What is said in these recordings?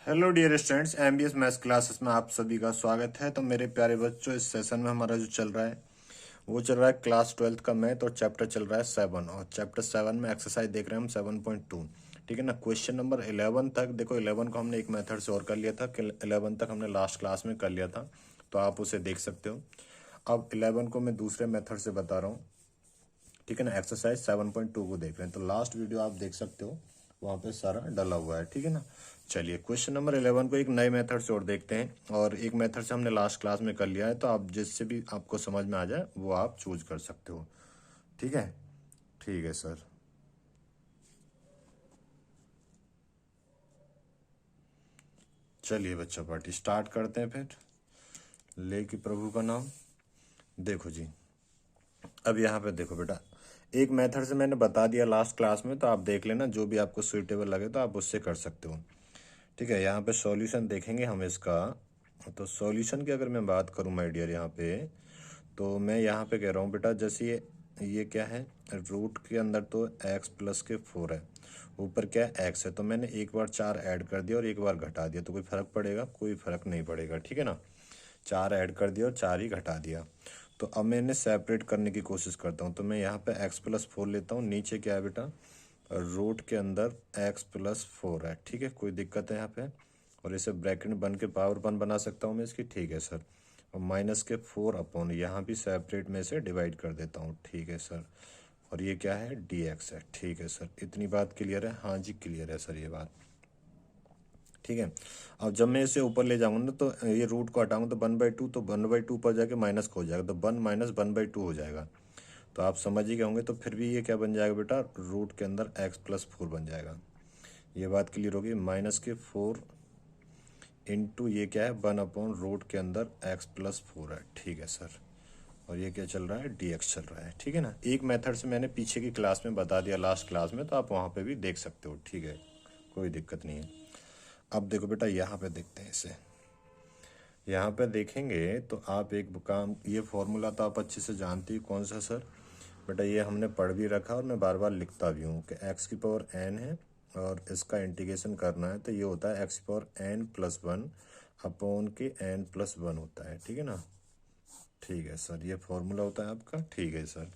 Hello dear students, MBS maths classes में आप सभी का स्वागत है। तो मेरे प्यारे बच्चों, इस सेशन में हमारा जो चल रहा है वो चल रहा है क्लास 12th का मैथ और चैप्टर चल रहा है 7 और चैप्टर 7 में एक्सरसाइज देख रहे हैं हम 7.2। ठीक है ना। क्वेश्चन नंबर 11 तक देखो। 11 को हमने एक मेथड से और कर लिया था कि 11 तक हमने लास्ट क्लास में कर लिया था, तो आप उसे देख सकते हो। अब 11 को मैं दूसरे मेथड से बता रहा हूँ। ठीक है ना। एक्सरसाइज 7.2 को देख रहे हैं तो लास्ट वीडियो आप देख सकते हो, वहाँ पे सारा डला हुआ है। ठीक है ना। चलिए क्वेश्चन नंबर 11 को एक नए मेथड से और देखते हैं, और एक मेथड से हमने लास्ट क्लास में कर लिया है, तो आप जिससे भी आपको समझ में आ जाए वो आप चूज कर सकते हो। ठीक है। ठीक है सर। चलिए बच्चा पार्टी स्टार्ट करते हैं फिर। लेके प्रभु का नाम। देखो जी, अब यहाँ पे देखो बेटा, एक मेथड से मैंने बता दिया लास्ट क्लास में, तो आप देख लेना, जो भी आपको सुइटेबल लगे तो आप उससे कर सकते हो। ठीक है। यहाँ पे सॉल्यूशन देखेंगे हम इसका। तो सॉल्यूशन की अगर मैं बात करूँ माय डियर, यहाँ पे तो मैं यहाँ पे कह रहा हूँ बेटा, जैसे ये क्या है, रूट के अंदर तो x प्लस के 4 है, ऊपर क्या है x है, तो मैंने एक बार 4 ऐड कर दिया और एक बार घटा दिया, तो कोई फर्क पड़ेगा? कोई फर्क नहीं पड़ेगा। ठीक है ना। 4 ऐड कर दिया और 4 ही घटा दिया। तो अब मैं इन्हें सेपरेट करने की कोशिश करता हूँ, तो मैं यहाँ पे x प्लस 4 लेता हूँ। नीचे क्या है बेटा, रूट के अंदर x प्लस 4 है। ठीक है, कोई दिक्कत है यहाँ पे? और इसे ब्रैकेट बन के पावर 1 बना सकता हूँ मैं इसकी। ठीक है सर। और माइनस के 4 अपॉन यहाँ भी सेपरेट में से डिवाइड कर देता हूँ। ठीक है सर। और ये क्या है, dx है। ठीक है सर, इतनी बात क्लियर है? हाँ जी क्लियर है सर ये बात। ठीक है। अब जब मैं इसे ऊपर ले जाऊंगा ना, तो ये रूट को हटाऊंगा तो 1/2, तो 1/2 पर जाके माइनस को हो जाएगा, तो 1 माइनस 1/2 हो जाएगा। तो आप समझ ही गए होंगे। तो फिर भी ये क्या बन जाएगा बेटा, रूट के अंदर x प्लस 4 बन जाएगा। ये बात क्लियर होगी। माइनस के 4 इंटू ये क्या है, 1 अपॉन रूट के अंदर x प्लस 4 है। ठीक है सर। और ये क्या चल रहा है, dx चल रहा है। ठीक है ना। एक मेथड से मैंने पीछे की क्लास में बता दिया, लास्ट क्लास में, तो आप वहाँ पे भी देख सकते हो। ठीक है, कोई दिक्कत नहीं है। अब देखो बेटा, यहाँ पे देखते हैं इसे। यहाँ पे देखेंगे तो आप एक काम, ये फॉर्मूला तो आप अच्छे से जानते ही, कौन सा सर? बेटा ये हमने पढ़ भी रखा और मैं बार बार लिखता भी हूँ कि x की पावर n है और इसका इंटीग्रेशन करना है, तो ये होता है x की पावर n प्लस 1 अपॉन के n प्लस 1 होता है। ठीक है ना। ठीक है सर, ये फॉर्मूला होता है आपका। ठीक है सर,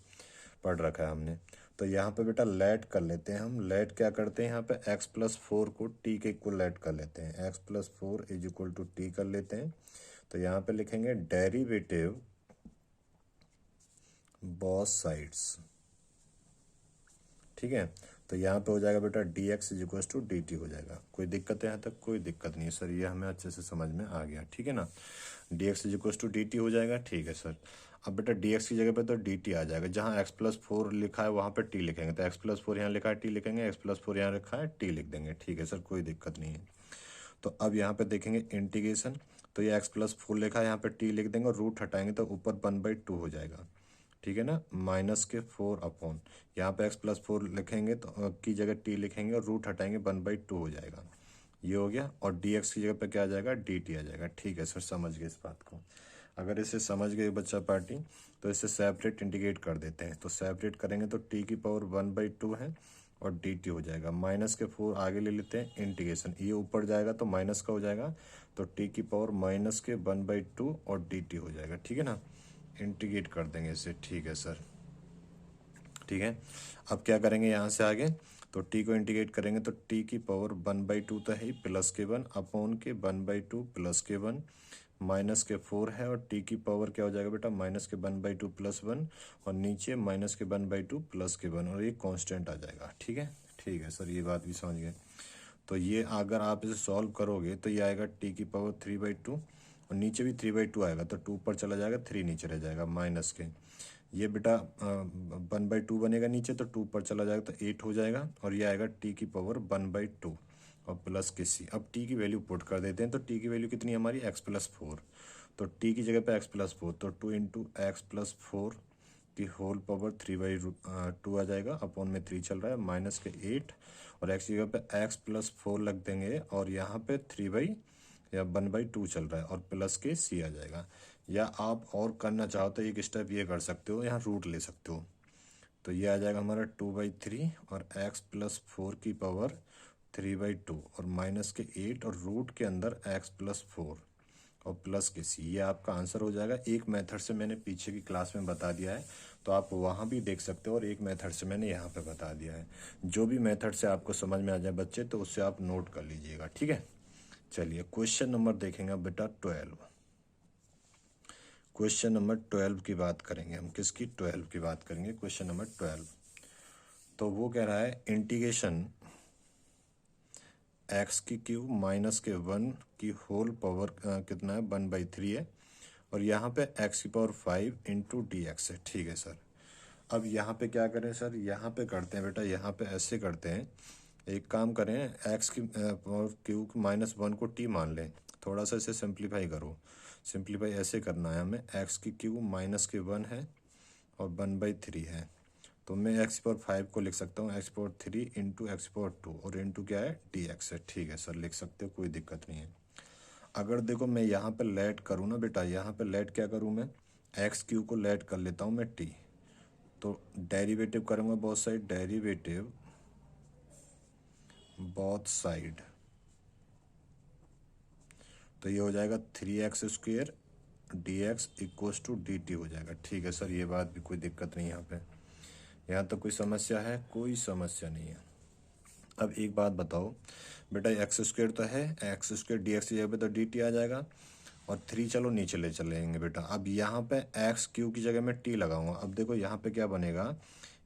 पढ़ रखा है हमने। तो यहाँ पे बेटा लेट कर लेते हैं हम। लेट क्या करते हैं, यहाँ पे x प्लस 4 को t के इक्वल लेट कर लेते हैं। x plus 4 is equal to T कर लेते हैं। तो यहाँ पे लिखेंगे डेरिवेटिव बोथ साइड्स। ठीक है। तो यहाँ पे हो जाएगा बेटा dx is equal to dt हो जाएगा। कोई दिक्कत है यहाँ तक? कोई दिक्कत नहीं है सर, ये हमें अच्छे से समझ में आ गया। ठीक है ना। dx is equal to dt हो जाएगा। ठीक है सर। अब बेटा dx की जगह पे तो dt आ जाएगा। जहाँ x प्लस 4 लिखा है वहाँ पे t लिखेंगे, तो x प्लस 4 यहाँ लिखा है t लिखेंगे, x प्लस 4 यहाँ लिखा है t लिख देंगे। ठीक है सर, कोई दिक्कत नहीं है। तो अब यहाँ पे देखेंगे इंटीग्रेशन, तो ये x प्लस 4 लिखा है, यहाँ पे t लिख देंगे और रूट हटाएंगे तो ऊपर 1/2 हो जाएगा। ठीक है ना। माइनस के 4 अपॉन, यहाँ पे x प्लस 4 लिखेंगे तो की जगह t लिखेंगे और रूट हटाएंगे 1/2 हो जाएगा। ये हो गया। और dx की जगह पे क्या आ जाएगा, dt आ जाएगा। ठीक है सर, समझ गए इस बात को? अगर इसे समझ गए बच्चा पार्टी, तो इसे सेपरेट इंटीग्रेट कर देते हैं। तो सेपरेट करेंगे तो t की पावर 1/2 है और dt हो जाएगा। माइनस के 4 आगे ले लेते हैं, इंटीग्रेशन, ये ऊपर जाएगा तो माइनस का हो जाएगा, तो t की पावर माइनस के 1/2 और dt हो जाएगा। ठीक है ना। इंटीग्रेट कर देंगे इसे। ठीक है सर। ठीक है। अब क्या करेंगे यहाँ से आगे, तो t को इंटीग्रेट करेंगे तो t की पावर 1/2 तो है ही, प्लस के 1 अपॉन के 1/2 प्लस के 1 माइनस के 4 है, और t की पावर क्या हो जाएगा बेटा, माइनस के 1/2 प्लस 1 और नीचे माइनस के 1/2 प्लस के 1, और ये कांस्टेंट आ जाएगा। ठीक है। ठीक है सर, ये बात भी समझ गए। तो ये अगर आप इसे सॉल्व करोगे तो ये आएगा t की पावर 3/2 और नीचे भी 3/2 आएगा, तो 2 ऊपर चला जाएगा, 3 नीचे रह जाएगा माइनस के। ये बेटा 1/2 बनेगा नीचे, तो 2 ऊपर चला जाएगा तो 8 हो जाएगा, और ये आएगा t की पावर 1/2 और प्लस के c। अब t की वैल्यू पुट कर देते हैं, तो t की वैल्यू कितनी है हमारी, x प्लस 4। तो t की जगह पे x प्लस 4, तो 2 इंटू एक्स प्लस 4 की होल पावर 3/2 आ जाएगा, अपॉन में 3 चल रहा है, माइनस के 8, और x की जगह पे x प्लस 4 लग देंगे, और यहाँ पे 1/2 चल रहा है, और प्लस के c आ जाएगा। या आप और करना चाहो तो एक स्टेप ये कर सकते हो, यहाँ रूट ले सकते हो। तो ये आ जाएगा हमारा 2/3 और x प्लस 4 की पावर 3/2 और माइनस के 8 और रूट के अंदर x+4 और प्लस के c, ये आपका आंसर हो जाएगा। एक मेथड से मैंने पीछे की क्लास में बता दिया है, तो आप वहाँ भी देख सकते हो, और एक मेथड से मैंने यहाँ पे बता दिया है। जो भी मेथड से आपको समझ में आ जाए बच्चे, तो उससे आप नोट कर लीजिएगा, ठीक है। चलिए क्वेश्चन नंबर देखेंगे बेटा 12। क्वेश्चन नंबर 12 की बात करेंगे हम। किसकी? 12 की बात करेंगे, क्वेश्चन नंबर 12। तो वो कह रहा है इंटीग्रेशन एक्स की क्यूब माइनस के 1 की होल पावर कितना है, 1/3 है, और यहाँ पे एक्स की पावर 5 इंटू डी एक्स है, ठीक है सर। अब यहाँ पे क्या करें सर? यहाँ पे करते हैं बेटा, यहाँ पे ऐसे करते हैं, एक काम करें, एक्स की पावर क्यूब -1 को टी मान लें। थोड़ा सा इसे सिंप्लीफाई करो। सिंप्लीफाई ऐसे करना है हमें, एक्स की क्यूब माइनस के 1 है और 1/3 है, तो मैं एक्स पावर 5 को लिख सकता हूँ x power 3 into x power 2, और इंटू क्या है, डी एक्स है, ठीक है सर, लिख सकते हो, कोई दिक्कत नहीं है। अगर देखो मैं यहाँ पे लेट करूँ ना बेटा, यहाँ पे लेट क्या करूँ मैं, एक्स क्यू को लेट कर लेता हूँ मैं टी, तो डेरिवेटिव करूँगा both side, derivative both side, तो ये हो जाएगा 3x² D X equals to D T हो जाएगा, ठीक है सर। ये बात भी कोई दिक्कत नहीं यहाँ पे, यहाँ तो कोई समस्या है? कोई समस्या नहीं है। अब एक बात बताओ बेटा, x² तो है, x² डी एक्स की जगह पे तो डी टी आ जाएगा, और 3 चलो नीचे ले चलेंगे बेटा। अब यहाँ पे एक्स क्यू की जगह मैं टी लगाऊंगा। अब देखो यहाँ पे क्या बनेगा,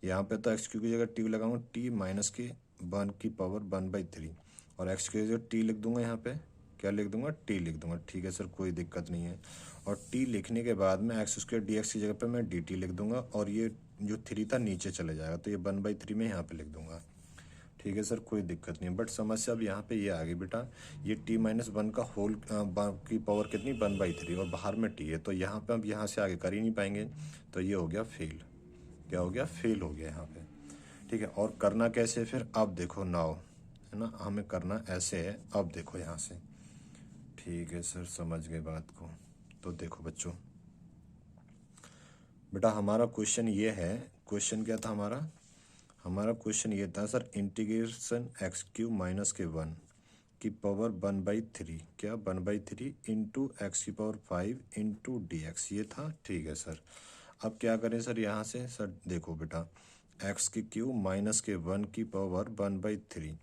यहाँ पे तो एक्स क्यू की जगह टी लगाऊंगा, टी माइनस की 1 की पावर 1/3, और एक्स की जगह टी लिख दूंगा, यहाँ पे क्या लिख दूंगा, टी लिख दूंगा, ठीक है सर, कोई दिक्कत नहीं है। और टी लिखने के बाद में x² डी एक्स की जगह पे मैं डी टी लिख दूंगा, और ये जो 3 था नीचे चले जाएगा, तो ये 1/3 में यहाँ पे लिख दूंगा, ठीक है सर, कोई दिक्कत नहीं। बट समस्या अब यहाँ पे ये आ गई बेटा, ये t-1 का होल की पावर कितनी, 1/3, और बाहर में t है, तो यहाँ पे अब यहाँ से आगे कर ही नहीं पाएंगे, तो ये हो गया फेल। क्या हो गया? फेल हो गया यहाँ पे, ठीक है। और करना कैसे फिर? अब देखो नाउ, है ना, हमें करना ऐसे है। अब देखो यहाँ से, ठीक है सर, समझ गए बात को। तो देखो बच्चों, बेटा हमारा क्वेश्चन ये है, क्वेश्चन क्या था हमारा? हमारा क्वेश्चन ये था sir, integration x cube minus के 1 की पावर 1/3, क्या 1/3 इंटू एक्स की पावर 5 इंटू डी एक्स, ये था, ठीक है सर। अब क्या करें सर यहाँ से? सर देखो बेटा, एक्स की क्यूब माइनस के 1 की पावर 1/3,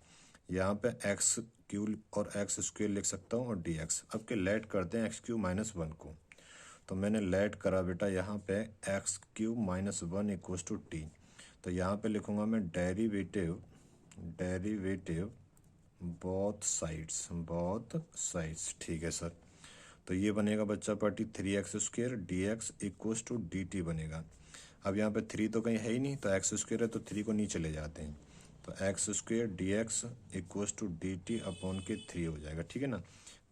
यहाँ पे एक्स क्यूब और x² लिख सकता हूँ, और डी एक्स। अब के लेट करते हैं एक्स क्यूब -1 को, तो मैंने लेट करा बेटा यहाँ पे X cube -1 equals to T, तो यहाँ पे लिखूंगा मैं डेरिवेटिव बोथ साइड्स, ठीक है सर। तो ये बनेगा बच्चा party 3x² D X equals to D T बनेगा। अब यहाँ पे 3 तो कहीं है ही नहीं, तो x² है, तो 3 को नीचे ले जाते हैं, तो x² D X equals to D T upon के 3 हो जाएगा, ठीक है ना।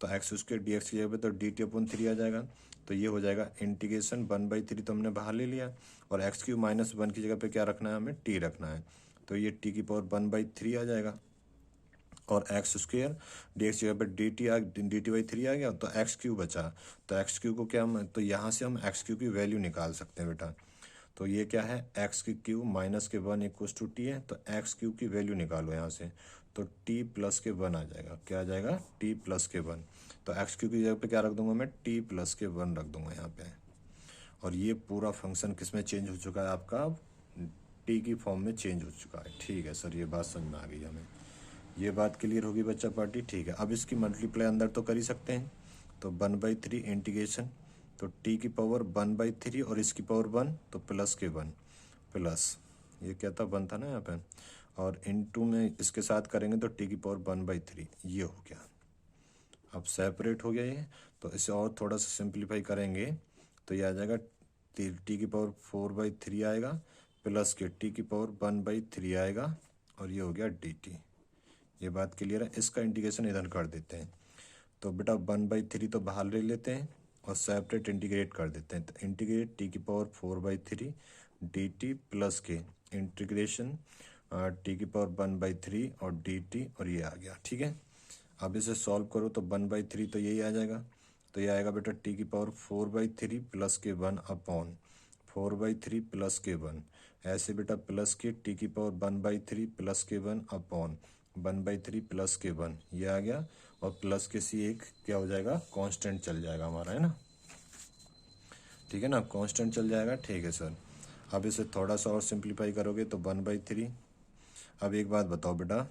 तो x² डी एक्स की जगह पे तो डी टी अपॉन 3 आ जाएगा, तो ये हो जाएगा इंटीग्रेशन 1/3 तो हमने बाहर ले लिया, और एक्स क्यू -1 की जगह पे क्या रखना है, हमें टी रखना है, तो ये टी की पावर 1/3 आ जाएगा, और x² डी एक्स की जगह पे dt/3 आ गया, तो एक्स क्यू बचा। तो एक्स क्यू को क्या हम, तो यहाँ से हम एक्स क्यू की वैल्यू निकाल सकते हैं बेटा। तो ये क्या है, एक्स की क्यू माइनस के 1 इक्वल्स टू टी है, तो एक्स क्यू की वैल्यू निकालो यहाँ से, तो टी प्लस के 1 आ जाएगा, क्या आ जाएगा, टी प्लस के 1। तो एक्स क्यू की जगह पे क्या रख दूंगा मैं, टी प्लस के 1 रख दूंगा यहाँ पे, और ये पूरा फंक्शन किस में चेंज हो चुका है आपका, टी की फॉर्म में चेंज हो चुका है, ठीक है सर, ये बात समझ में आ गई हमें, ये बात क्लियर होगी बच्चा पार्टी, ठीक है। अब इसकी मल्टीप्लाई अंदर तो कर ही सकते हैं, तो 1/3 इंटीग्रेशन, तो टी की पावर 1/3 और इसकी पावर 1, तो प्लस के 1, प्लस ये क्या था, 1 था ना यहाँ पे, और इनटू में इसके साथ करेंगे तो टी की पावर 1/3, ये हो गया। अब सेपरेट हो गया ये, तो इसे और थोड़ा सा सिंप्लीफाई करेंगे, तो ये आ जाएगा टी की पावर 4/3 आएगा, प्लस के टी की पावर 1/3 आएगा, और ये हो गया डी टी। ये बात क्लियर है। इसका इंटीग्रेशन इधर कर देते हैं, तो बेटा 1/3 तो बाहर ले लेते हैं और सेपरेट इंटीग्रेट कर देते हैं, तो इंटीग्रेट टी की पावर 4/3 डी टी प्लस के इंटीग्रेशन टी की पावर 1/3 और डी टी, और ये आ गया, ठीक है। अब इसे सॉल्व करो तो 1/3 तो यही आ जाएगा, तो ये आएगा बेटा टी की पावर 4/3 प्लस के 1 अपॉन 4/3 प्लस के 1, ऐसे बेटा प्लस के टी की पावर 1/3 प्लस के 1 अपॉन 1/3 प्लस के 1 ये आ गया, और प्लस के सी एक क्या हो जाएगा, कांस्टेंट चल जाएगा हमारा, है ना, ठीक है ना, कांस्टेंट चल जाएगा। ठीक है सर, अब इसे थोड़ा सा और सिंप्लीफाई करोगे तो 1/3। अब एक बात बताओ बेटा,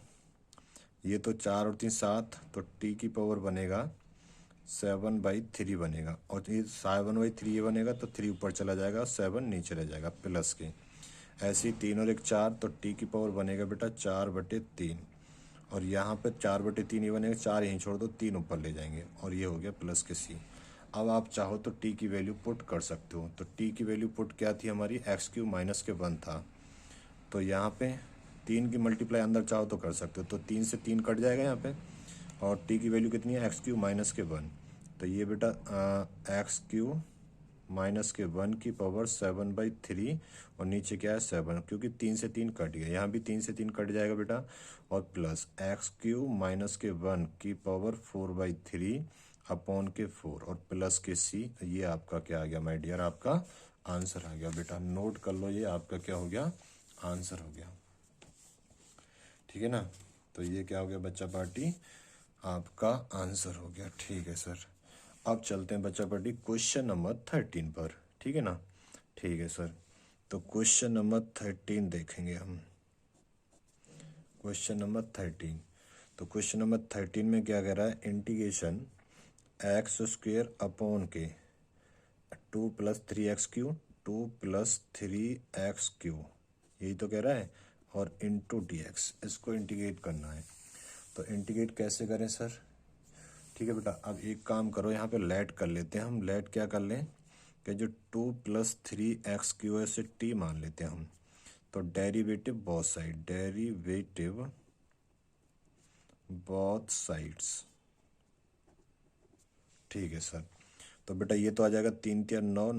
ये तो 4 और 3 7, तो टी की पावर बनेगा 7/3 बनेगा, और ये 7/3 ये बनेगा तो 3 ऊपर चला जाएगा, 7 नीचे रह जाएगा प्लस के। ऐसे ही 3 और 1 4, तो टी की पावर बनेगा बेटा 4/3, और यहाँ पे 4/3 ये बनेगा, 4 यहीं छोड़ दो, 3 ऊपर ले जाएंगे, और ये हो गया प्लस के सी। अब आप चाहो तो टी की वैल्यू पुट कर सकते हो, तो टी की वैल्यू पुट क्या थी हमारी, x³ माइनस के 1 था, तो यहाँ पे 3 की मल्टीप्लाई अंदर चाहो तो कर सकते हो, तो 3 से 3 कट जाएगा यहाँ पे, और टी की वैल्यू कितनी है, x³ माइनस के 1, तो ये बेटा x³ माइनस के 1 की पावर 7/3, और नीचे क्या है 7, क्योंकि 3 से 3 कट गया, यहाँ भी 3 से 3 कट जाएगा बेटा, और प्लस x³ माइनस के 1 की पावर 4/3 अपॉन के 4, और प्लस के सी। ये आपका क्या आ गया माय डियर, आपका आंसर आ गया बेटा, नोट कर लो, ये आपका क्या हो गया, आंसर हो गया, ठीक है ना। तो ये क्या हो गया बच्चा पार्टी, आपका आंसर हो गया। ठीक है सर, अब चलते हैं बच्चा पार्टी क्वेश्चन नंबर 13 पर, ठीक है ना। ठीक है सर, तो क्वेश्चन नंबर 13 देखेंगे हम, क्वेश्चन नंबर 13। तो क्वेश्चन नंबर 13 में क्या कह रहा है, इंटीग्रेशन x² अपॉन के 2 + 3x³, 2 + 3x³, यही तो कह रहा है, और इंटू dx, इसको इंटीग्रेट करना है। तो इंटीग्रेट कैसे करें सर, ठीक है बेटा, अब एक काम करो, यहाँ पे लेट कर लेते हैं हम, लेट क्या कर लें कि जो 2 + 3x³ है इसे t मान लेते हैं हम, तो derivative both side, derivative both sides, ठीक है सर। तो बेटा ये तो आ जाएगा 3 × 9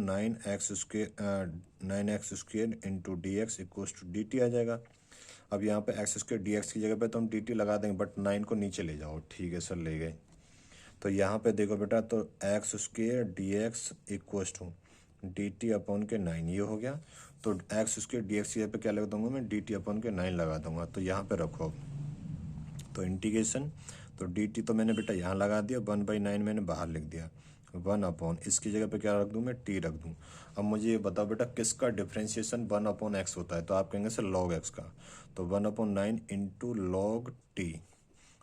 9x² into dx equals to dt आ जाएगा। अब यहाँ पे x² dx की जगह पे तो हम dt लगा देंगे, बट 9 को नीचे ले जाओ, ठीक है सर, ले गए। तो यहाँ पे देखो बेटा, तो x² dx equals to dt upon के 9, ये हो गया। तो x² dx की जगह पे क्या लगा दूंगा मैं, dt अपॉन के 9 लगा दूंगा, तो यहाँ पे रखो। तो इंटीग्रेशन, तो dt तो मैंने बेटा यहाँ लगा दिया, 1/9 मैंने बाहर लिख दिया, 1 अपॉन इसकी जगह पे क्या रख दूँ मैं, t रख दूँ। अब मुझे ये बताओ बेटा, किसका डिफ्रेंशिएशन 1/x होता है, तो आप कहेंगे सर log x का, तो 1/9 इंटू log t,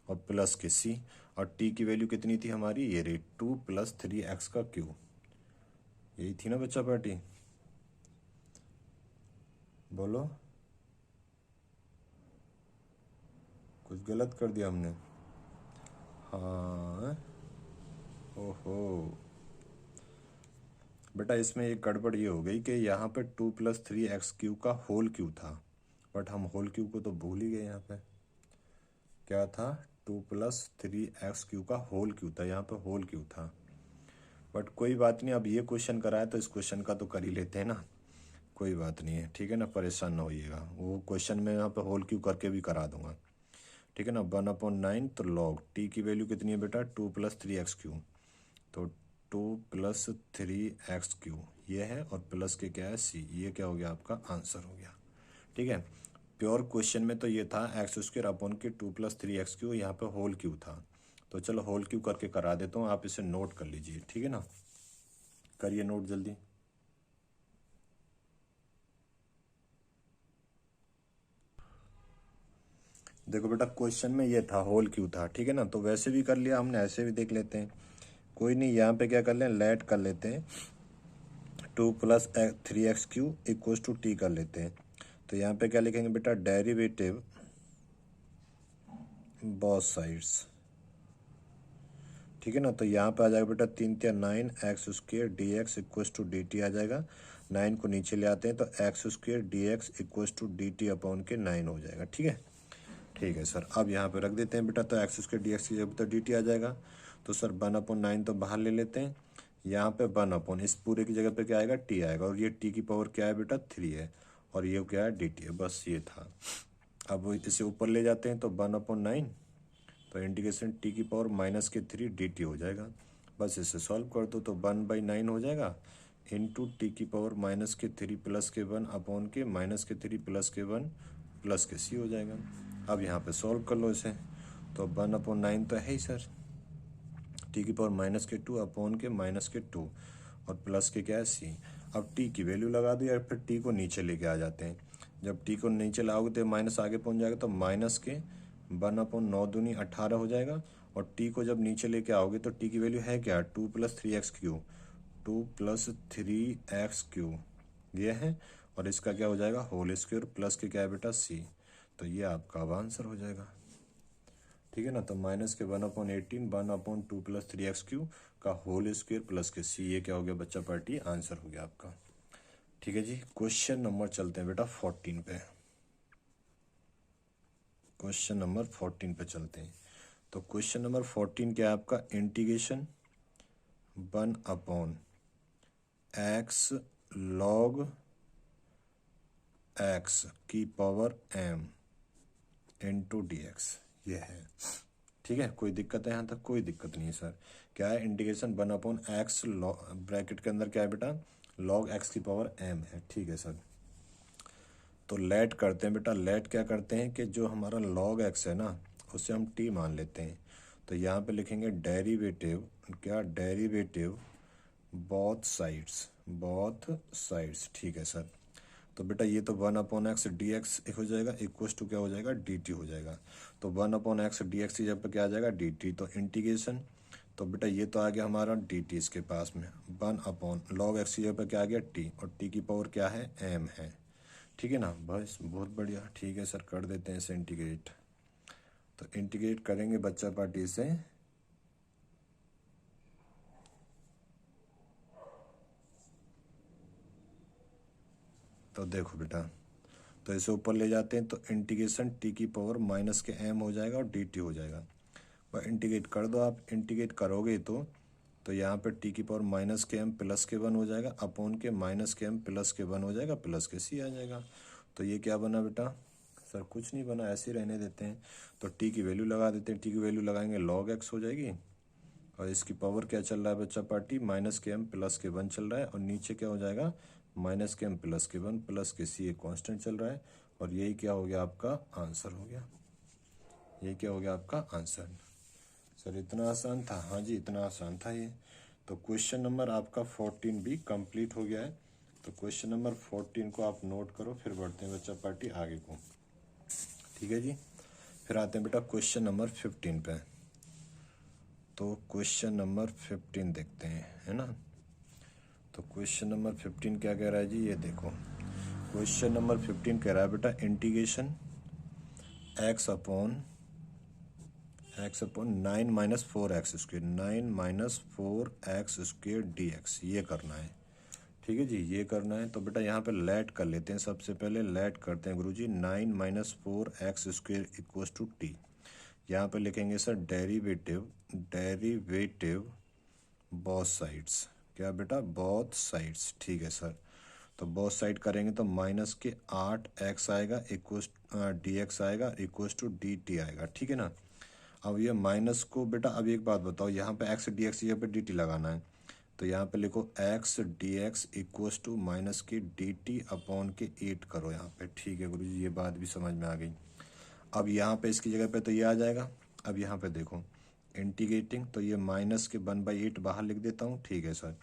और प्लस के c, और t की वैल्यू कितनी थी हमारी, ये रही 2 + 3x³, यही थी ना बच्चा पार्टी, बोलो, कुछ गलत कर दिया हमने, हाँ, ओहो बेटा, इसमें एक गड़बड़ ये हो गई कि यहाँ पे 2 + 3x³ का होल क्यू था, बट हम होल क्यू को तो भूल ही गए। यहाँ पे क्या था, 2 + 3x³ का होल क्यू था, यहाँ पे होल क्यू था, बट कोई बात नहीं, अब ये क्वेश्चन कराया तो इस क्वेश्चन का तो कर ही लेते हैं ना, कोई बात नहीं है, ठीक है ना, परेशान ना होइएगा, वो क्वेश्चन में यहाँ पे होल क्यू करके भी करा दूंगा, ठीक है ना। 1/9, तो लॉग टी की वैल्यू कितनी है बेटा, 2 + 3x³, तो 2 + 3x³ ये है, और प्लस के क्या है सी, ये क्या हो गया आपका आंसर हो गया, ठीक है। प्योर क्वेश्चन में तो ये था x² अपॉन के 2 + 3x³, यहाँ पे होल क्यू था, तो चलो होल क्यू करके करा देता हूँ, आप इसे नोट कर लीजिए, ठीक है ना, करिए नोट जल्दी। देखो बेटा, क्वेश्चन में ये था होल क्यू था, ठीक है ना, तो वैसे भी कर लिया हमने, ऐसे भी देख लेते हैं, कोई नहीं, यहाँ पे क्या कर लें, लेट कर लेते हैं, 2 + 3x³ इक्वल्स टू टी कर लेते हैं। तो यहाँ पे क्या लिखेंगे बेटा, डेरिवेटिव बोथ साइड्स, ठीक है ना। तो यहाँ पे आ जाएगा बेटा 3 × 9 x² dx equals to dt आ जाएगा, 9 को नीचे ले आते हैं, तो x² dx equals to dt upon के 9 हो जाएगा, ठीक है। ठीक है सर, अब यहाँ पे रख देते हैं बेटा, तो x² dx की जगह तो dt आ जाएगा, तो सर 1/9 तो बाहर ले लेते हैं, यहाँ पे 1 इस पूरे की जगह पे क्या आएगा, t आएगा, और ये t की पावर क्या है बेटा 3 है, और ये क्या है dt है, बस ये था। अब इसे ऊपर ले जाते हैं, तो 1/9, तो इंटीग्रेशन t की पावर -3 dt हो जाएगा, बस इसे सॉल्व कर दो, तो 1/9 हो जाएगा, इंटू टी की पावर -3 + के 1 अपॉन के -3 + के 1 प्लस के सी हो जाएगा। अब यहाँ पे सॉल्व कर लो इसे, तो 1/9 तो है ही सर, टी की पावर माइनस के 2 अपॉन के माइनस के 2 और प्लस के क्या है सी। अब टी की वैल्यू लगा दो, या फिर टी को नीचे लेके आ जाते हैं। जब टी को नीचे लाओगे तो माइनस आगे पहुंच जाएगा, तो माइनस के 1/9 दूनी 18 हो जाएगा। और टी को जब नीचे लेके आओगे तो टी की वैल्यू है क्या, 2 + 3x³ 2 + 3x³ ये है। और इसका क्या हो जाएगा होल स्क्वायर प्लस के क्या है बेटा सी। तो ये आपका अब आंसर हो जाएगा, ठीक है ना। तो माइनस के 1/18 1/2 + 3x³ का होल स्क्वायर प्लस के सी, ये क्या हो गया बच्चा पार्टी, आंसर हो गया आपका। ठीक है जी, क्वेश्चन नंबर चलते हैं बेटा 14 पे। क्वेश्चन नंबर 14 पे चलते हैं। तो क्वेश्चन नंबर 14 क्या है आपका, इंटीग्रेशन 1/x log x की पावर m इंटू dx ये है। ठीक है, कोई दिक्कत है यहाँ तक, कोई दिक्कत नहीं है सर। क्या है, इंटीग्रेशन 1/x ब्रैकेट के अंदर क्या है बेटा, log x की पावर m है। ठीक है सर, तो लेट करते हैं बेटा। लेट क्या करते हैं कि जो हमारा log x है ना, उसे हम t मान लेते हैं। तो यहाँ पे लिखेंगे डेरिवेटिव, क्या डेरिवेटिव बोथ साइड्स। ठीक है सर, तो बेटा ये तो 1/x dx हो जाएगा इक्वस टू क्या हो जाएगा dt हो जाएगा। तो 1/x dx की जगह पे क्या आ जाएगा dt, तो इंटीग्रेशन, तो बेटा ये तो आ गया हमारा dt इसके पास में, 1/log x की जगह पे क्या आ गया t, और t की पावर क्या है m है। ठीक है ना, बस बहुत बढ़िया। ठीक है सर, कर देते हैं इसे इंटीग्रेट। तो इंटीग्रेट करेंगे बच्चा पार्टी से, तो देखो बेटा, तो इसे ऊपर ले जाते हैं, तो इंटीग्रेशन टी की पावर माइनस के m हो जाएगा और dt हो जाएगा। वह इंटीग्रेट कर दो आप, इंटीग्रेट करोगे तो यहाँ पे टी की पावर माइनस के m प्लस के 1 हो जाएगा, अपॉन के माइनस के m प्लस के 1 हो जाएगा, प्लस के c आ जाएगा। तो ये क्या बना बेटा, सर कुछ नहीं बना, ऐसे ही रहने देते हैं। तो टी की वैल्यू लगा देते हैं, टी की वैल्यू लगाएंगे log x हो जाएगी, और इसकी पावर क्या चल रहा है बच्चा पार्टी, माइनस के m प्लस के 1 चल रहा है, और नीचे क्या हो जाएगा माइनस के m प्लस के 1 प्लस के c, एक कॉन्स्टेंट चल रहा है। और यही क्या हो गया आपका आंसर हो गया, ये क्या हो गया आपका आंसर। सर इतना आसान था, हाँ जी इतना आसान था ये। तो क्वेश्चन नंबर आपका 14 भी कंप्लीट हो गया है। तो क्वेश्चन नंबर 14 को आप नोट करो, फिर बढ़ते हैं बच्चा पार्टी आगे को। ठीक है जी, फिर आते हैं बेटा क्वेश्चन नंबर 15 पे। तो क्वेश्चन नंबर 15 देखते हैं, है ना। तो क्वेश्चन नंबर 15 क्या कह रहा है जी, ये देखो क्वेश्चन नंबर 15 कह रहा है बेटा integration x upon 9 - 4x², 9 - 4x² dx, ये करना है। ठीक है जी, ये करना है। तो बेटा यहाँ पे लेट कर लेते हैं, सबसे पहले लेट करते हैं गुरुजी, 9 - 4x² इक्वस टू टी। यहाँ पे लिखेंगे सर डेरिवेटिव बोथ साइड्स, क्या बेटा बोथ साइड्स। ठीक है सर, तो बोथ साइड करेंगे तो माइनस के 8x आएगा इक्वस dx आएगा इक्वस टू dt आएगा। ठीक है ना। अब ये माइनस को बेटा, अब एक बात बताओ, यहाँ पे x dx यहाँ पे dt लगाना है, तो यहाँ पे लिखो x dx equals to minus के dt अपॉन के 8 करो यहाँ पे। ठीक है गुरु जी, ये बात भी समझ में आ गई। अब यहाँ पे इसकी जगह पे तो ये आ जाएगा। अब यहाँ पे देखो इंटीग्रेटिंग, तो ये माइनस के 1/8 बाहर लिख देता हूँ। ठीक है सर,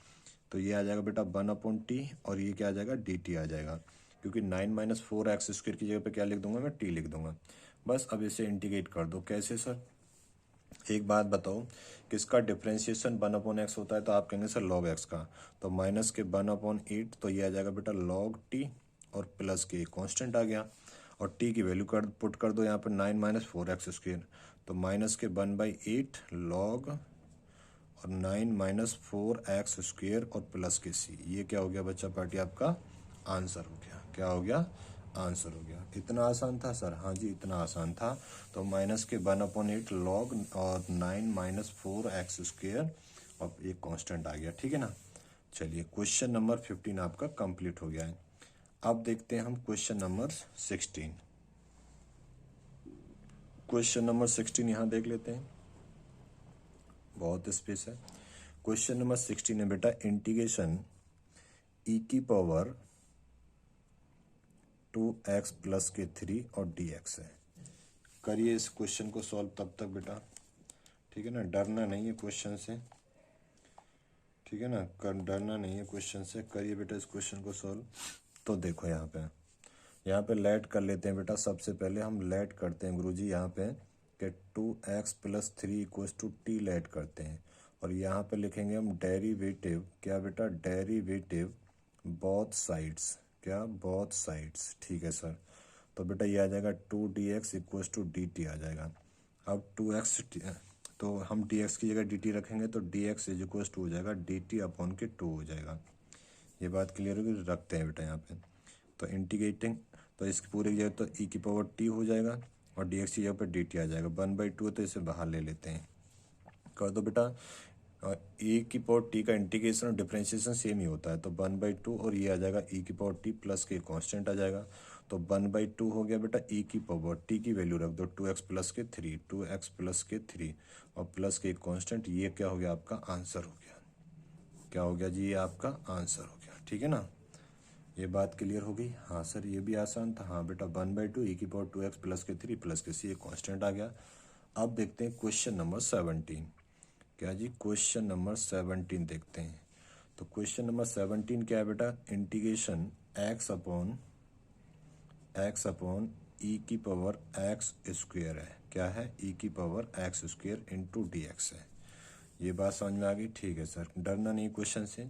तो ये आ जाएगा बेटा 1/t, और ये क्या आ जाएगा dt आ जाएगा, क्योंकि 9 - 4x² की जगह पे क्या लिख दूंगा मैं, t लिख दूंगा। बस अब इसे इंटीग्रेट कर दो। कैसे सर, एक बात बताओ, किसका डिफ्रेंशिएशन 1/x होता है, तो आप कहेंगे सर log x का। तो माइनस के 1/8, तो ये आ जाएगा बेटा log t, और प्लस के कांस्टेंट आ गया, और t की वैल्यू पुट कर दो यहाँ पर 9 - 4x², तो माइनस के 1/8 log और 9 - 4x² और प्लस के c, ये क्या हो गया बच्चा पार्टी आपका आंसर हो गया। क्या हो गया, आंसर हो गया। इतना आसान था सर, हाँ जी इतना आसान था। तो माइनस के 1/8 log और 9 - 4x² और एक कांस्टेंट आ गया। ठीक है ना। चलिए क्वेश्चन नंबर 15 आपका कंप्लीट हो गया है। अब देखते हैं हम क्वेश्चन नंबर 16। क्वेश्चन नंबर 16 यहाँ देख लेते हैं, बहुत स्पेस है। क्वेश्चन नंबर 16 है बेटा इंटीग्रेशन e की पावर 2x प्लस के 3 और dx है। करिए इस क्वेश्चन को सॉल्व तब तक बेटा, ठीक है ना, डरना नहीं है क्वेश्चन से, ठीक है ना, डरना नहीं है क्वेश्चन से। करिए बेटा इस क्वेश्चन को सॉल्व। तो देखो यहाँ पे लेट कर लेते हैं बेटा। सबसे पहले हम लेट करते हैं गुरुजी यहाँ पे कि 2x plus 3 equals to T let करते हैं, और यहाँ पे लिखेंगे हम डेरिवेटिव, क्या बेटा, डेरिवेटिव बोथ साइड्स, क्या, बोथ साइड्स, ठीक है सर। तो बेटा ये आ जाएगा 2dx इक्वल्स टू dt आ जाएगा। अब 2x, तो हम dx की जगह dt रखेंगे तो dx इज इक्वल्स टू हो जाएगा dt अपॉन के 2 हो जाएगा। ये बात क्लियर होगी, रखते हैं बेटा यहाँ पे। तो इंटीग्रेटिंग, तो इसकी पूरी जगह तो e की पावर t हो जाएगा और dx की जगह पर dt आ जाएगा। 1/2 तो इसे बाहर ले लेते हैं, कर दो बेटा। e की पावर t का इंटीग्रेशन और डिफरेंशिएशन सेम ही होता है, तो 1/2 और ये आ जाएगा e की पावर t प्लस के कांस्टेंट आ जाएगा। तो 1/2 हो गया बेटा, e की पावर t की वैल्यू रख दो 2x प्लस के 3, 2x प्लस के 3 और प्लस के कांस्टेंट, ये क्या हो गया, आपका आंसर हो गया। क्या हो गया जी, ये आपका आंसर हो गया, ठीक है ना। ये बात क्लियर हो गई। हाँ सर ये भी आसान था। हाँ बेटा 1/2 e की पावर 2x प्लस के 3 प्लस के c, एक कांस्टेंट आ गया। अब देखते हैं क्वेश्चन नंबर 17। क्या जी, क्वेश्चन नंबर 17 देखते हैं। तो क्वेश्चन नंबर 17 क्या है बेटा, इंटीग्रेशन x अपॉन e की पावर x स्क्वेयर है। क्या है, e की power x square into dx है। ये बात समझ में आ गई, ठीक है सर, डरना नहीं क्वेश्चन से।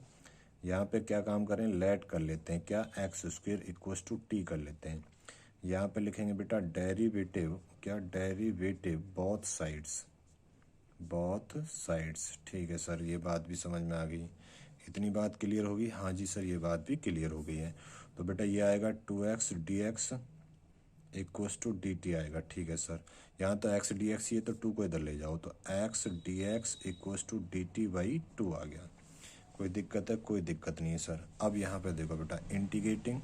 यहाँ पे क्या काम करें, लेट कर लेते हैं, क्या, X square equals to T कर लेते हैं। यहाँ पे लिखेंगे बेटा डेरिवेटिव, क्या, derivative both sides, both sides, ठीक है सर, ये बात भी समझ में आ गई। इतनी बात क्लियर होगी, हाँ जी सर ये बात भी क्लियर हो गई है। तो बेटा ये आएगा 2x dx equals to dt आएगा, ठीक है सर। यहाँ तो x dx ही है तो 2 को इधर ले जाओ, तो x dx equals to dt/2 आ गया। कोई दिक्कत है, कोई दिक्कत नहीं है सर। अब यहाँ पे देखो बेटा इंटीग्रेटिंग,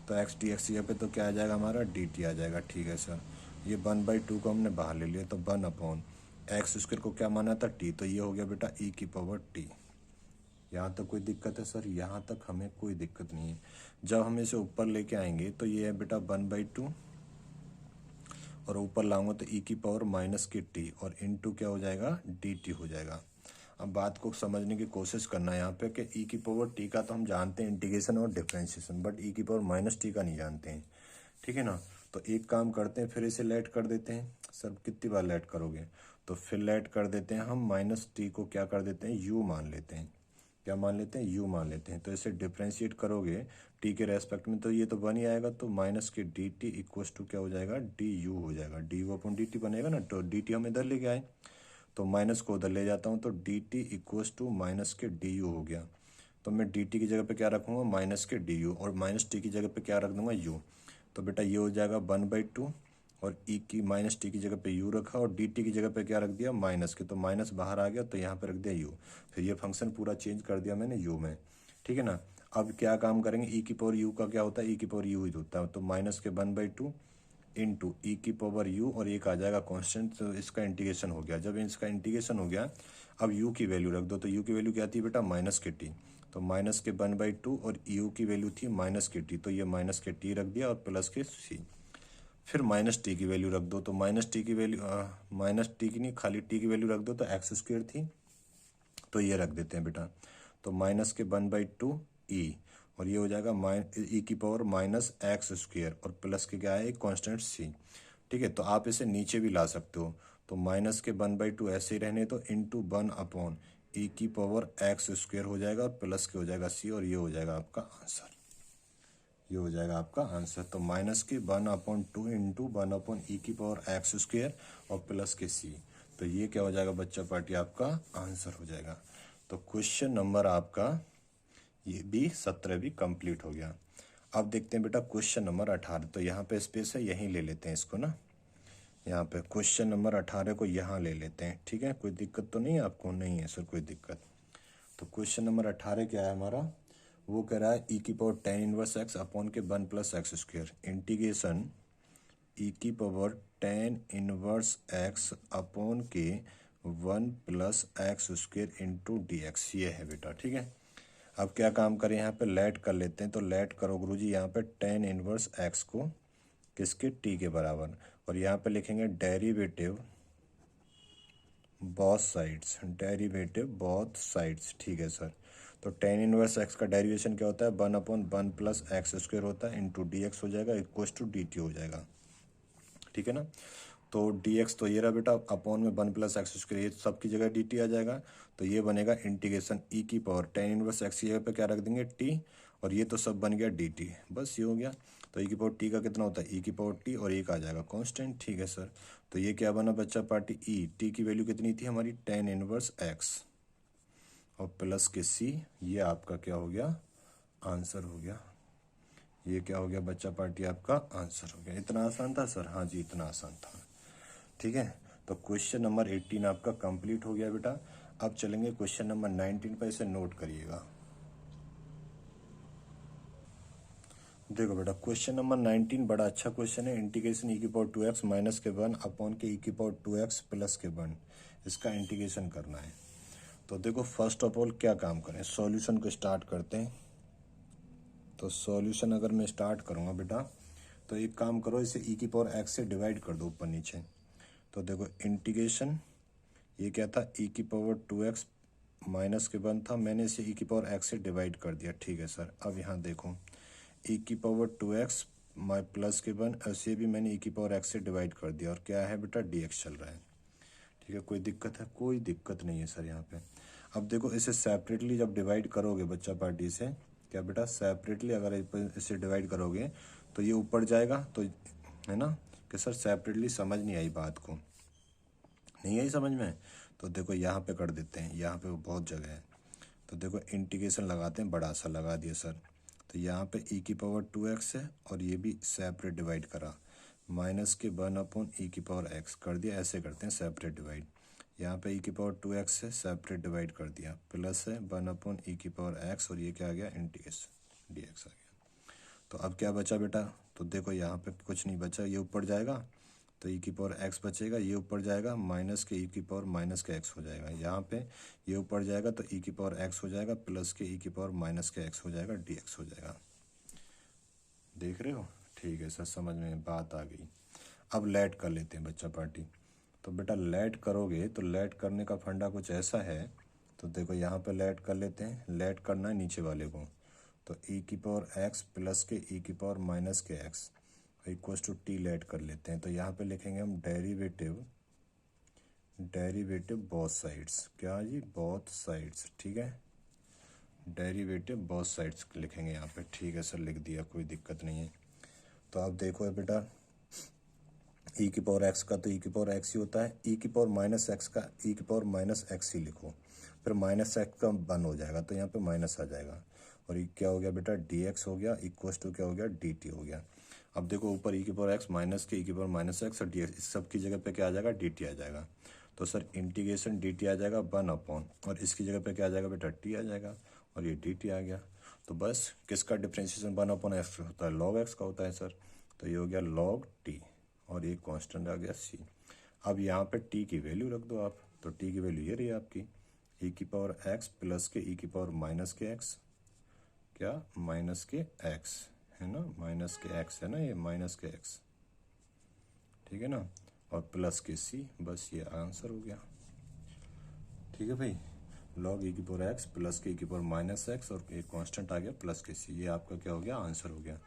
तो एक्स डी एक्स पे तो क्या आ जाएगा हमारा, डी टी आ जाएगा, ठीक है सर। ये 1/2 को हमने बाहर ले लिया, तो 1 अपॉन एक्स स्क्वायर को क्या माना था, टी, तो ये हो गया बेटा ई की पावर टी। यहाँ तक कोई दिक्कत है सर, यहाँ तक हमें कोई दिक्कत नहीं है। जब हम इसे ऊपर लेके आएंगे तो ये है बेटा 1/2 और ऊपर लाऊंगा तो ई की पावर माइनस की टी और इनटू क्या हो जाएगा, डी टी हो जाएगा। अब बात को समझने की कोशिश करना है यहाँ पे कि ई की पावर टी का तो हम जानते हैं इंटीग्रेशन और डिफरेंशिएशन, बट ई की पावर माइनस टी का नहीं जानते हैं, ठीक है ना। तो एक काम करते हैं, फिर इसे लेट कर देते हैं। सर कितनी बार लेट करोगे, तो फिर लेट कर देते हैं हम, माइनस टी को क्या कर देते हैं, यू मान लेते हैं। क्या मान लेते हैं, यू मान लेते हैं। तो इसे डिफ्रेंशिएट करोगे टी के रेस्पेक्ट में तो ये तो 1 ही आएगा, तो माइनस के डी टी इक्वल्स टू क्या हो जाएगा, डी यू हो जाएगा। D you upon D T बनेगा ना, तो डी टी हम इधर लेके आए तो माइनस को उधर ले जाता हूँ, तो D T equals to minus के डी यू हो गया। तो मैं डी टी की जगह पे क्या रखूँगा, माइनस के डी यू, और माइनस टी की जगह पे क्या रख दूंगा, यू। तो बेटा ये हो जाएगा 1/2 और ई की माइनस टी की जगह पे यू रखा और डी टी की जगह पे क्या रख दिया, माइनस के, तो माइनस बाहर आ गया तो यहाँ पे रख दिया यू। फिर ये फंक्शन पूरा चेंज कर दिया मैंने यू में, ठीक है ना। अब क्या काम करेंगे, ई की पावर यू का क्या होता है, ई की पावर यू ही होता है, तो माइनस के 1/2 इंटू ई की पावर यू और एक आ जाएगा कांस्टेंट, तो इसका इंटीग्रेशन हो गया। जब इसका इंटीग्रेशन हो गया, अब यू की वैल्यू रख दो, तो यू की वैल्यू क्या थी बेटा, माइनस के टी, तो माइनस के 1/2 और यू की वैल्यू थी माइनस के टी, तो ये माइनस के टी रख दिया और प्लस के सी। फिर माइनस टी की वैल्यू रख दो, तो माइनस टी की वैल्यू, माइनस टी की नहीं, खाली टी की वैल्यू रख दो, तो एक्स स्क्वायर थी, तो ये रख देते हैं बेटा। तो माइनस के 1/2 ई और ये हो जाएगा ई की पावर माइनस एक्स स्क्वायर और प्लस के क्या है, एक कांस्टेंट सी, ठीक है। तो आप इसे नीचे भी ला सकते हो, तो माइनस के 1/2 ऐसे ही रहने, तो इंटू 1 अपॉन ई की पावर एक्स स्क्वायर हो जाएगा और प्लस के हो जाएगा सी, और ये हो जाएगा आपका आंसर। ये हो जाएगा आपका आंसर। तो माइनस के 1/2 इंटू 1 अपॉन ई की पावर एक्स स्क्वायर और प्लस के सी, तो ये क्या हो जाएगा बच्चा पार्टी, आपका आंसर हो जाएगा। तो क्वेश्चन नंबर आपका ये भी 17 भी कंप्लीट हो गया। अब देखते हैं बेटा क्वेश्चन नंबर 18। तो यहाँ पे स्पेस है, यहीं ले लेते हैं इसको ना, यहाँ पे क्वेश्चन नंबर 18 को यहाँ ले लेते हैं, ठीक है। कोई दिक्कत तो नहीं है आपको, नहीं है सर कोई दिक्कत। तो क्वेश्चन नंबर 18 क्या है हमारा, वो कह रहा है ई की power tan inverse x upon के 1 plus x square integration e की power tan inverse x upon के 1 plus x square into d x, ये है बेटा, ठीक है। अब क्या काम करें, यहाँ पे लेट कर लेते हैं। तो लेट करो गुरुजी यहाँ पे tan इनवर्स x को किसके, t के बराबर, और यहाँ पे लिखेंगे derivative both sides, derivative both sides. ठीक है सर। तो tan इनवर्स x का डेरिवेशन क्या होता है, 1/1 प्लस एक्स स्क्वायर होता है इंटू डी एक्स हो जाएगा इक्वस टू डी टी हो जाएगा। ठीक है ना। तो डी एक्स तो ये रहा बेटा, अपॉन में 1 प्लस एक्स स्क्वायर, ये सब की जगह डी टी आ जाएगा। तो ये बनेगा इंटीग्रेशन ई की पावर tan इनवर्स एक्स की जगह पे क्या रख देंगे, टी, और ये तो सब बन गया डी टी, बस ये हो गया। तो ई की पावर टी का कितना होता है, ई की पावर टी, और एक आ जाएगा कांस्टेंट। ठीक है सर। तो ये क्या बना बच्चा पार्टी, ई, टी की वैल्यू कितनी थी हमारी, tan इनवर्स एक्स, और प्लस के सी, ये आपका क्या हो गया, आंसर हो गया। ये क्या हो गया बच्चा पार्टी, आपका आंसर हो गया। इतना आसान था सर, हाँ जी इतना आसान था। ठीक है। तो क्वेश्चन नंबर 18 आपका कंप्लीट हो गया बेटा। अब चलेंगे क्वेश्चन नंबर 19 पर, इसे नोट करिएगा। देखो बेटा क्वेश्चन नंबर 19 बड़ा अच्छा क्वेश्चन है। इंटीग्रेशन ई की पावर 2x माइनस के 1 अपॉन के ई की पावर 2x प्लस के 1, इसका इंटीग्रेशन करना है। तो देखो फर्स्ट ऑफ ऑल क्या काम करें, सॉल्यूशन को स्टार्ट करते हैं। तो सॉल्यूशन अगर मैं स्टार्ट करूँगा बेटा, तो एक काम करो, इसे ई की पावर x से डिवाइड कर दो ऊपर नीचे। तो देखो इंटीग्रेशन, ये क्या था, ई की पावर 2x माइनस के 1 था, मैंने इसे ई की पावर x से डिवाइड कर दिया। ठीक है सर। अब यहाँ देखो ई की पावर 2x माई प्लस के 1, ऐसे भी मैंने ई की पावर x से डिवाइड कर दिया, और क्या है बेटा, dx चल रहा है। ठीक है, कोई दिक्कत है, कोई दिक्कत नहीं है सर यहाँ पे। अब देखो इसे सेपरेटली जब डिवाइड करोगे बच्चा पार्टी से, क्या बेटा सेपरेटली अगर इसे डिवाइड करोगे तो ये ऊपर जाएगा, तो है ना कि सर सेपरेटली समझ नहीं आई बात को, नहीं आई समझ में। तो देखो यहाँ पे कर देते हैं, यहाँ पे बहुत जगह है। तो देखो इंटीग्रेशन लगाते हैं, बड़ा सा लगा दिया सर। तो यहाँ पे ई की पावर 2x है, और ये भी सेपरेट डिवाइड करा, माइनस के 1 अपॉन ई की पावर x कर दिया। ऐसे करते हैं सेपरेट डिवाइड। यहाँ पे ई की पावर 2x है, सेपरेट डिवाइड कर दिया, प्लस है 1 अपॉन ई की पावर x, और ये क्या आ गया, इंटीग्रेशन dx आ गया। तो अब क्या बचा बेटा, तो देखो यहाँ पे कुछ नहीं बचा, ये ऊपर जाएगा तो ई की पावर x बचेगा, ये ऊपर जाएगा माइनस के ई की पावर माइनस के x हो जाएगा। यहाँ पे ये ऊपर जाएगा तो ई की पावर x हो जाएगा, प्लस के ई की पावर माइनस के x हो जाएगा, dx हो जाएगा। देख रहे हो। ठीक है सर, समझ में बात आ गई। अब लेट कर लेते हैं बच्चा पार्टी। तो बेटा लेट करोगे तो लेट करने का फंडा कुछ ऐसा है। तो देखो यहाँ पे लेट कर लेते हैं, लेट करना है नीचे वाले को। तो ई की पावर x प्लस के ई की पावर माइनस के x equals to T let कर लेते हैं। तो यहाँ पे लिखेंगे हम डेरिवेटिव, डेरिवेटिव बोथ साइड्स, क्या जी, बोथ साइड्स। ठीक है, डेरिवेटिव बोथ साइड्स लिखेंगे यहाँ पे। ठीक है सर, लिख दिया, कोई दिक्कत नहीं है। तो अब देखो बेटा ई की पावर एक्स का तो ई की पावर एक्स ही होता है, ई की पावर माइनस एक्स का ई की पावर माइनस एक्स ही लिखो, फिर माइनस एक्स का बन हो जाएगा, तो यहाँ पे माइनस आ जाएगा, और ये क्या हो गया बेटा, डी एक्स हो गया इक्वस टू क्या हो गया, डी टी हो गया। अब देखो ऊपर ई की पावर एक्स माइनस के ई की पावर माइनस एक्स और डी एक्स, इस सब की जगह पे क्या आ जाएगा, डी टी आ जाएगा। तो सर इंटीग्रेशन डी टी आ जाएगा 1 अपॉन, और इसकी जगह पे क्या आ जाएगा बेटा, टी आ जाएगा, और ये डी टी आ गया। तो बस किसका डिफ्रेंशिएशन 1 अपॉन एक्स होता है, लॉग एक्स का होता है सर। तो ये हो गया लॉग टी, और एक कांस्टेंट आ गया सी। अब यहाँ पे टी की वैल्यू रख दो आप। तो टी की वैल्यू ये रही आपकी, ई की पावर एक्स प्लस के ई की पावर माइनस के एक्स, क्या माइनस के एक्स है ना, माइनस के एक्स है ना, ये माइनस के एक्स, ठीक है ना, और प्लस के सी, बस ये आंसर हो गया। ठीक है भाई, लॉग ई की पावर एक्स प्लस के ई की पावर माइनस एक्स, और एक कांस्टेंट आ गया प्लस के सी, ये आपका क्या हो गया, आंसर हो गया।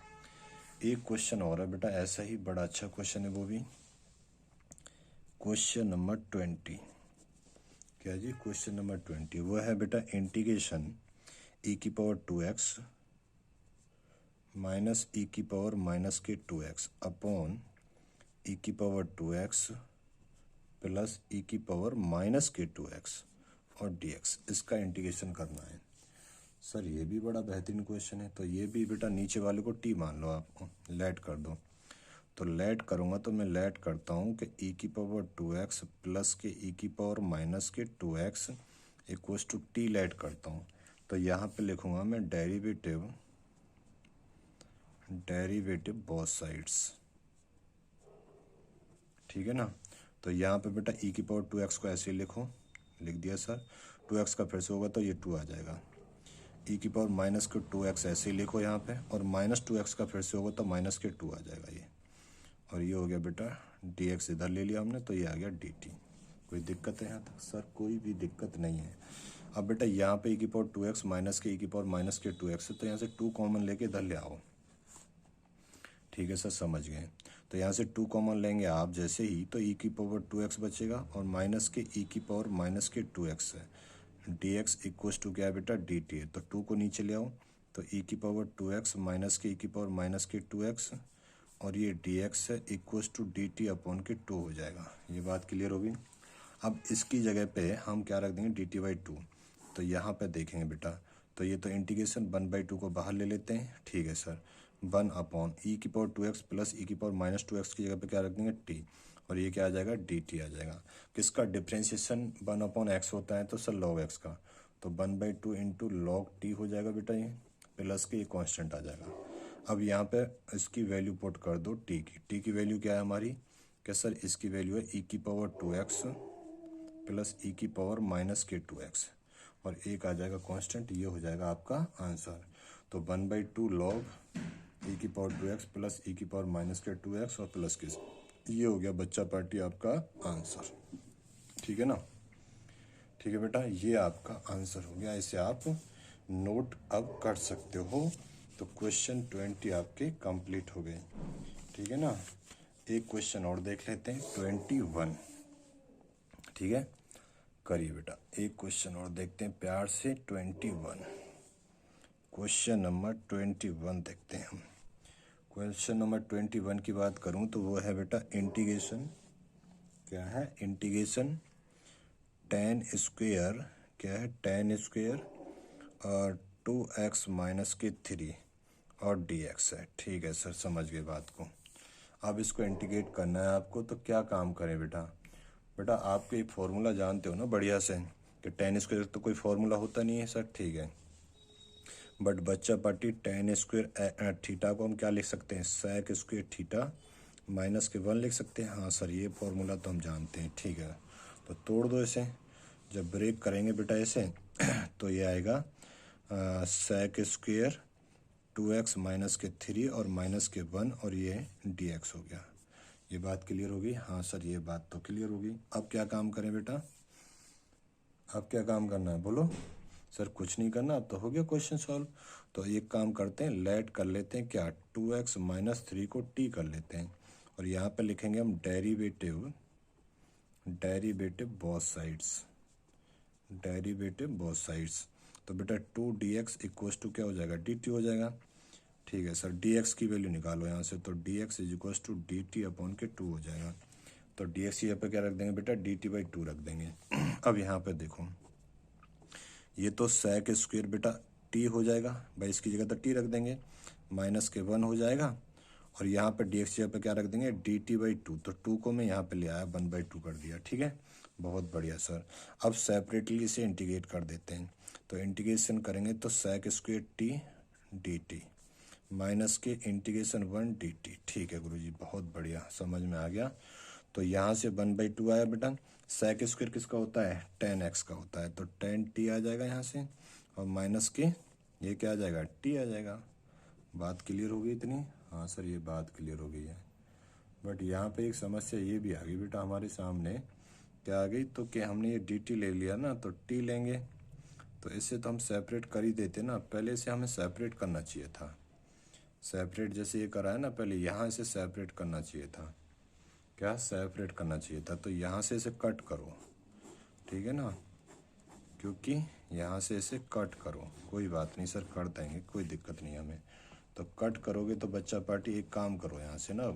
एक क्वेश्चन और है बेटा ऐसा ही, बड़ा अच्छा क्वेश्चन है वो भी, क्वेश्चन नंबर 20। क्या जी, क्वेश्चन नंबर 20 वो है बेटा इंटीग्रेशन ई की पावर 2x माइनस ई की पावर माइनस के 2x अपॉन ई की पावर 2x प्लस ई की पावर माइनस के 2x और dx, इसका इंटीग्रेशन करना है। सर ये भी बड़ा बेहतरीन क्वेश्चन है। तो ये भी बेटा नीचे वाले को टी मान लो, आपको लेट कर दो। तो लेट करूँगा तो मैं लेट करता हूँ कि ई की पावर 2x प्लस के ई की पावर माइनस के 2x equals to T late करता हूँ। तो यहाँ पे लिखूँगा मैं डेरिवेटिव, डेरिवेटिव बोथ साइड्स, ठीक है ना। तो यहाँ पे बेटा ई की पावर 2x को ऐसे लिखो, लिख दिया सर, 2x का फिर से होगा तो ये 2 आ जाएगा, ई की पावर माइनस के 2x ऐसे ही लिखो यहाँ पे, और माइनस 2x का फिर से होगा तो माइनस के 2 आ जाएगा ये, और ये हो गया बेटा dx इधर ले लिया हमने तो ये आ गया dt। कोई दिक्कत है यहाँ तक? सर कोई भी दिक्कत नहीं है। अब बेटा यहाँ पे ई की पावर 2x माइनस के ई की पावर माइनस के 2x है, तो यहाँ से 2 कॉमन लेके इधर ले आओ। ठीक है सर, समझ गए। तो यहाँ से 2 कॉमन लेंगे आप जैसे ही, तो ई की पावर 2x बचेगा और माइनस के ई की पावर माइनस के 2x है, dx इक्वल्स टू क्या है बेटा dt है, तो 2 को नीचे ले आओ, तो ई की पावर 2x माइनस के ई की पावर माइनस के 2x और ये dx है इक्वल्स टू dt अपॉन के 2 हो जाएगा। ये बात क्लियर होगी। अब इसकी जगह पे हम क्या रख देंगे dt/2, तो यहाँ पे देखेंगे बेटा, तो ये तो इंटीग्रेशन 1/2 को बाहर ले लेते हैं। ठीक है सर, 1 अपॉन ई की पावर 2x प्लस ई की पावर माइनस 2x की जगह पे क्या रख देंगे t, और ये क्या आ जाएगा dt आ जाएगा। किसका डिफ्रेंशिएशन 1 अपॉन x होता है, तो सर log x का, तो 1/2 इंटू लॉग टी हो जाएगा बेटा ये, प्लस के ये कॉन्स्टेंट आ जाएगा। अब यहाँ पे इसकी वैल्यू पुट कर दो टी की वैल्यू क्या है हमारी, क्या सर इसकी वैल्यू है ई की पावर 2x प्लस ई की पावर माइनस के 2x, और एक आ जाएगा कांस्टेंट, ये हो जाएगा आपका आंसर। तो 1/2 लॉग ई की पावर 2x प्लस ई की पावर माइनस के 2x और प्लस के, ये हो गया बच्चा पार्टी आपका आंसर। ठीक है ना? ठीक है बेटा, ये आपका आंसर हो गया, इसे आप नोट अब कर सकते हो। तो क्वेश्चन 20 आपके कंप्लीट हो गए। ठीक है ना? एक क्वेश्चन और देख लेते हैं 21। ठीक है, करिए बेटा, एक क्वेश्चन और देखते हैं प्यार से। 21 क्वेश्चन नंबर 21 देखते हैं हम। क्वेश्चन नंबर 21 की बात करूं तो वो है बेटा इंटीग्रेशन, क्या है इंटीग्रेशन tan स्क्वेयर, क्या है tan स्क्वेयर और 2x माइनस के 3 और dx है। ठीक है सर, समझ गए बात को। अब इसको इंटीग्रेट करना है आपको, तो क्या काम करें बेटा? बेटा आपके एक फॉर्मूला जानते हो ना बढ़िया से, कि tan स्क्वेयर तो कोई फॉर्मूला होता नहीं है सर। ठीक है, बट बच्चा पार्टी tan स्क्वेयर थीटा को हम क्या लिख सकते हैं, sec स्क्वेयर थीटा माइनस के 1 लिख सकते हैं। हाँ सर, ये फॉर्मूला तो हम जानते हैं। ठीक है, तो तोड़ दो इसे, जब ब्रेक करेंगे बेटा इसे तो ये आएगा sec स्क्वेयर 2x माइनस के 3 और माइनस के 1 और ये dx हो गया। ये बात क्लियर होगी? हाँ सर, ये बात तो क्लियर होगी। अब क्या काम करें बेटा? अब क्या काम करना है बोलो? सर कुछ नहीं करना, अब तो हो गया क्वेश्चन सॉल्व। तो एक काम करते हैं, लेट कर लेते हैं क्या, 2x माइनस 3 को t कर लेते हैं, और यहाँ पे लिखेंगे हम derivative both sides, derivative both sides. तो बेटा 2dx इक्वल्स टू क्या हो जाएगा, dt हो जाएगा। ठीक है सर, dx की वैल्यू निकालो यहाँ से, तो dx is equals to dt upon के 2 हो जाएगा। तो dx यहाँ पे क्या रख देंगे बेटा, dt/2 रख देंगे। अब यहाँ पे देखो, ये तो sec स्क्वेयर बेटा t हो जाएगा भाई, इसकी जगह तो t रख देंगे, माइनस के 1 हो जाएगा, और यहाँ पे dx यहाँ पे क्या रख देंगे, dt/2। तो 2 को मैं यहाँ पे ले आया, 1/2 कर दिया। ठीक है, बहुत बढ़िया सर। अब सेपरेटली इसे इंटीग्रेट कर देते हैं, तो इंटीग्रेशन करेंगे तो sec square t dt minus के इंटीग्रेशन 1 dt। ठीक है गुरुजी, बहुत बढ़िया, समझ में आ गया। तो यहाँ से 1/2 आया बेटा, sec स्क्वेयर किसका होता है, tan x का होता है, तो tan t आ जाएगा यहाँ से, और माइनस के ये क्या आ जाएगा, t आ जाएगा। बात क्लियर हो गई इतनी? हाँ सर, ये बात क्लियर हो गई है। बट यहाँ पे एक समस्या ये भी आ गई बेटा हमारे सामने, क्या आ गई, तो कि हमने ये dt ले लिया ना, तो t लेंगे तो इससे तो हम सेपरेट कर ही देते ना, पहले से हमें सेपरेट करना चाहिए था। सेपरेट जैसे ये करा है ना, पहले यहाँ से सेपरेट करना चाहिए था, क्या सेपरेट करना चाहिए था। तो यहाँ से इसे कट करो, ठीक है ना, क्योंकि यहाँ से इसे कट करो। कोई बात नहीं सर, कर देंगे, कोई दिक्कत नहीं हमें। तो कट करोगे तो बच्चा पार्टी एक काम करो, यहाँ से ना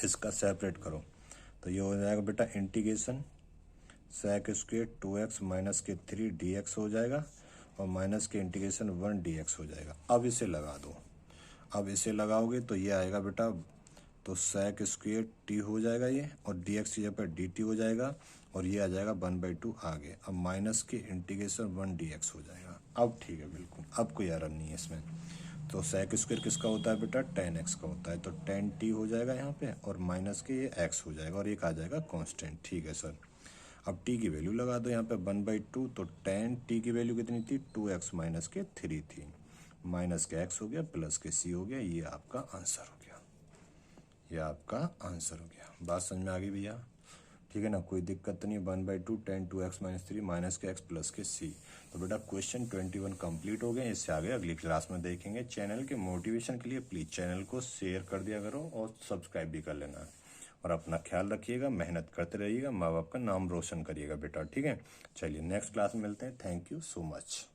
इसका सेपरेट करो, तो ये हो जाएगा बेटा integration sec square 2x minus के 3 dx हो जाएगा, और माइनस के इंटीग्रेशन 1 dx हो जाएगा। अब इसे लगा दो, अब इसे लगाओगे तो ये आएगा बेटा, तो sec स्क्वेयर t हो जाएगा ये, और dx की जगह पर dt हो जाएगा, और ये आ जाएगा 1/2 आगे। अब माइनस के इंटीग्रेशन 1 dx हो जाएगा। अब ठीक है बिल्कुल, अब कोई एरर नहीं है इसमें। तो sec स्क्वेयर किसका होता है बेटा, tan x का होता है, तो tan t हो जाएगा यहाँ पे, और माइनस के ये x हो जाएगा, और एक आ जाएगा कांस्टेंट। ठीक है सर, अब टी की वैल्यू लगा दो यहाँ पे 1/2, तो tan टी की वैल्यू कितनी थी 2x माइनस के 3 थी, माइनस के x हो गया प्लस के c हो गया, ये आपका आंसर हो गया, ये आपका आंसर हो गया। बात समझ में आ गई भैया? ठीक है ना, कोई दिक्कत नहीं। 1/2 tan 2x माइनस 3 माइनस के x प्लस के c। तो बेटा क्वेश्चन 21 कंप्लीट हो गए। इससे आगे अगली क्लास में देखेंगे। चैनल के मोटिवेशन के लिए प्लीज़ चैनल को शेयर कर दिया करो और सब्सक्राइब भी कर लेना, और अपना ख्याल रखिएगा, मेहनत करते रहिएगा, माँ बाप का नाम रोशन करिएगा बेटा, ठीक है। चलिए नेक्स्ट क्लास में मिलते हैं। Thank you so much.